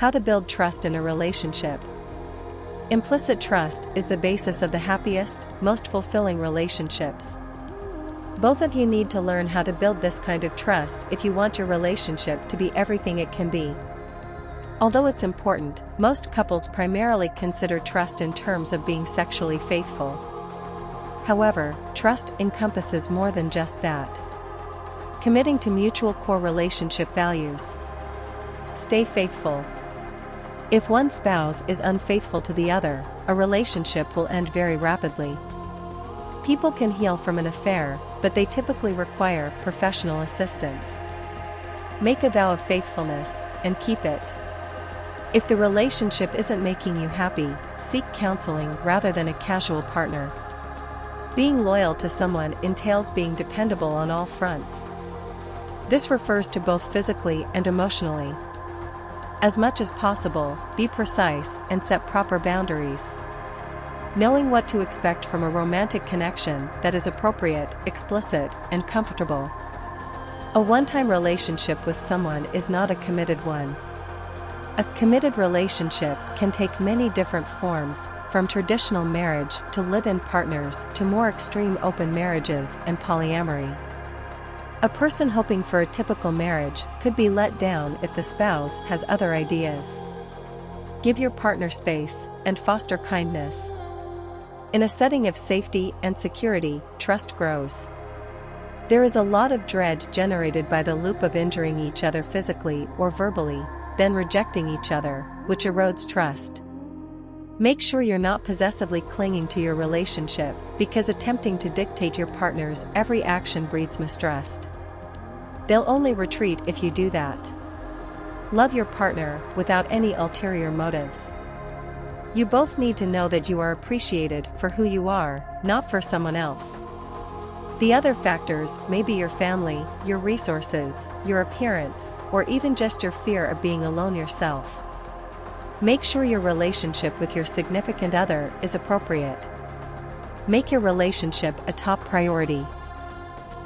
How to build trust in a relationship. Implicit trust is the basis of the happiest, most fulfilling relationships. Both of you need to learn how to build this kind of trust if you want your relationship to be everything it can be. Although it's important, most couples primarily consider trust in terms of being sexually faithful. However, trust encompasses more than just that. Committing to mutual core relationship values. Stay faithful. If one spouse is unfaithful to the other, a relationship will end very rapidly. People can heal from an affair, but they typically require professional assistance. Make a vow of faithfulness, and keep it. If the relationship isn't making you happy, seek counseling rather than a casual partner. Being loyal to someone entails being dependable on all fronts. This refers to both physically and emotionally. As much as possible, be precise and set proper boundaries. Knowing what to expect from a romantic connection that is appropriate, explicit, and comfortable. A one-time relationship with someone is not a committed one. A committed relationship can take many different forms, from traditional marriage to live-in partners to more extreme open marriages and polyamory. A person hoping for a typical marriage could be let down if the spouse has other ideas. Give your partner space and foster kindness. In a setting of safety and security, trust grows. There is a lot of dread generated by the loop of injuring each other physically or verbally, then rejecting each other, which erodes trust. Make sure you're not possessively clinging to your relationship, because attempting to dictate your partner's every action breeds mistrust. They'll only retreat if you do that. Love your partner without any ulterior motives. You both need to know that you are appreciated for who you are, not for someone else. The other factors may be your family, your resources, your appearance, or even just your fear of being alone yourself. Make sure your relationship with your significant other is appropriate. Make your relationship a top priority.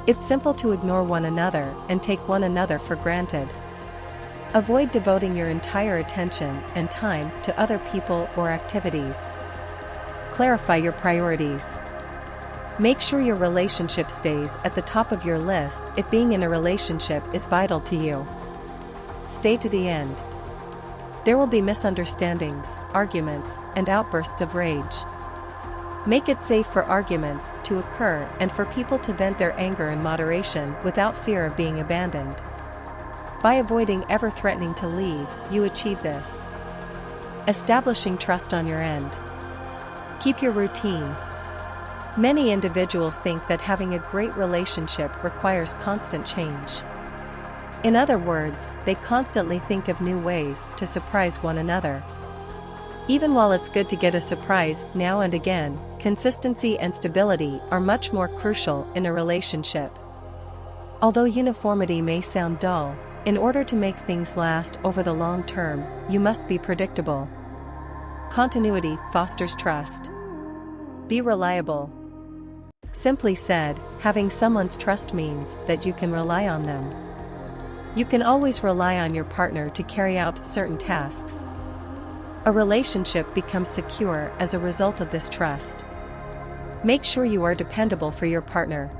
It's simple to ignore one another and take one another for granted. Avoid devoting your entire attention and time to other people or activities. Clarify your priorities. Make sure your relationship stays at the top of your list if being in a relationship is vital to you. Stay to the end. There will be misunderstandings, arguments, and outbursts of rage. Make it safe for arguments to occur and for people to vent their anger in moderation without fear of being abandoned. By avoiding ever threatening to leave, you achieve this. Establishing trust on your end. Keep your routine. Many individuals think that having a great relationship requires constant change. In other words, they constantly think of new ways to surprise one another. Even while it's good to get a surprise now and again, consistency and stability are much more crucial in a relationship. Although uniformity may sound dull, in order to make things last over the long term, you must be predictable. Continuity fosters trust. Be reliable. Simply said, having someone's trust means that you can rely on them. You can always rely on your partner to carry out certain tasks. A relationship becomes secure as a result of this trust. Make sure you are dependable for your partner.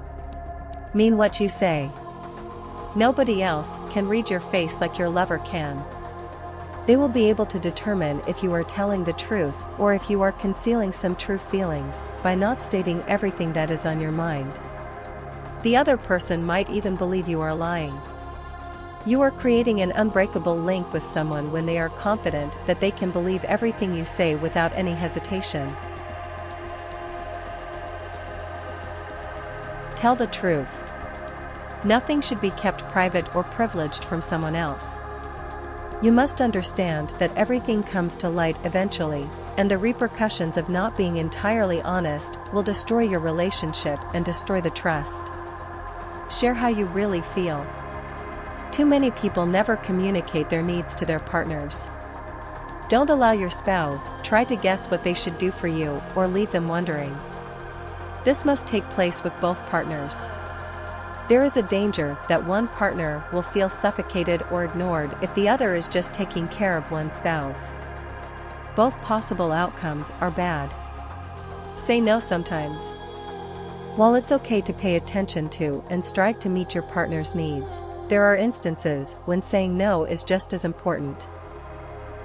Mean what you say. Nobody else can read your face like your lover can. They will be able to determine if you are telling the truth or if you are concealing some true feelings by not stating everything that is on your mind. The other person might even believe you are lying. You are creating an unbreakable link with someone when they are confident that they can believe everything you say without any hesitation. Tell the truth. Nothing should be kept private or privileged from someone else. You must understand that everything comes to light eventually, and the repercussions of not being entirely honest will destroy your relationship and destroy the trust. Share how you really feel. Too many people never communicate their needs to their partners. Don't allow your spouse try to guess what they should do for you or leave them wondering. This must take place with both partners. There is a danger that one partner will feel suffocated or ignored if the other is just taking care of one spouse. Both possible outcomes are bad. Say no sometimes. While it's okay to pay attention to and strive to meet your partner's needs, there are instances when saying no is just as important.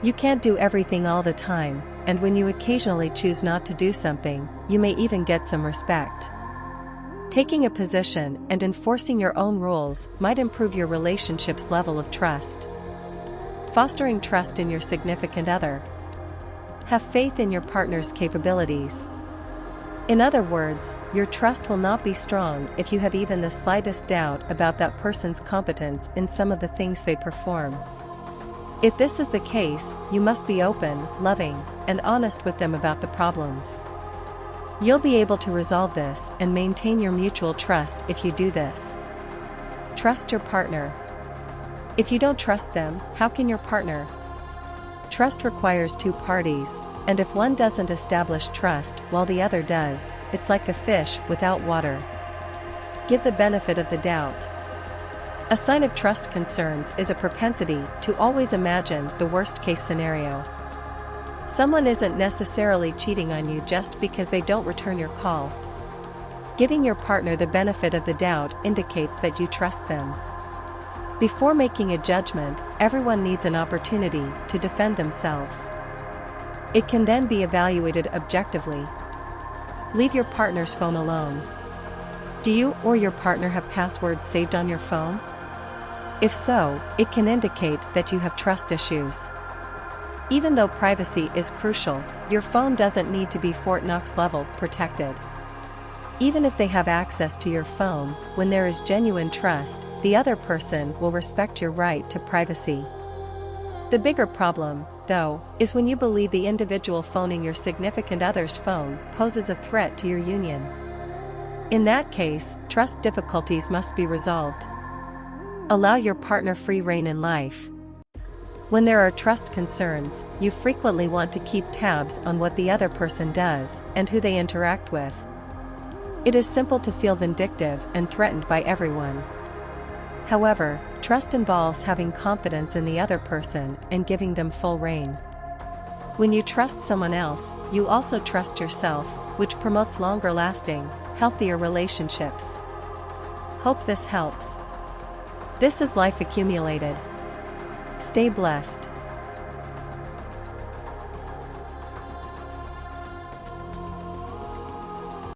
You can't do everything all the time, and when you occasionally choose not to do something, you may even get some respect. Taking a position and enforcing your own rules might improve your relationship's level of trust. Fostering trust in your significant other. Have faith in your partner's capabilities. In other words, your trust will not be strong if you have even the slightest doubt about that person's competence in some of the things they perform. If this is the case, you must be open, loving, and honest with them about the problems. You'll be able to resolve this and maintain your mutual trust if you do this. Trust your partner. If you don't trust them, how can your partner? Trust requires two parties, and if one doesn't establish trust while the other does, it's like a fish without water. Give the benefit of the doubt. A sign of trust concerns is a propensity to always imagine the worst-case scenario. Someone isn't necessarily cheating on you just because they don't return your call. Giving your partner the benefit of the doubt indicates that you trust them. Before making a judgment, everyone needs an opportunity to defend themselves. It can then be evaluated objectively. Leave your partner's phone alone. Do you or your partner have passwords saved on your phone? If so, it can indicate that you have trust issues. Even though privacy is crucial, your phone doesn't need to be Fort Knox level protected. Even if they have access to your phone, when there is genuine trust, the other person will respect your right to privacy. The bigger problem, though, is when you believe the individual phoning your significant other's phone poses a threat to your union. In that case, trust difficulties must be resolved. Allow your partner free rein in life. When there are trust concerns, you frequently want to keep tabs on what the other person does and who they interact with. It is simple to feel vindictive and threatened by everyone. However, trust involves having confidence in the other person and giving them full rein. When you trust someone else, you also trust yourself, which promotes longer-lasting, healthier relationships. Hope this helps. This is Life Accumulated. Stay blessed.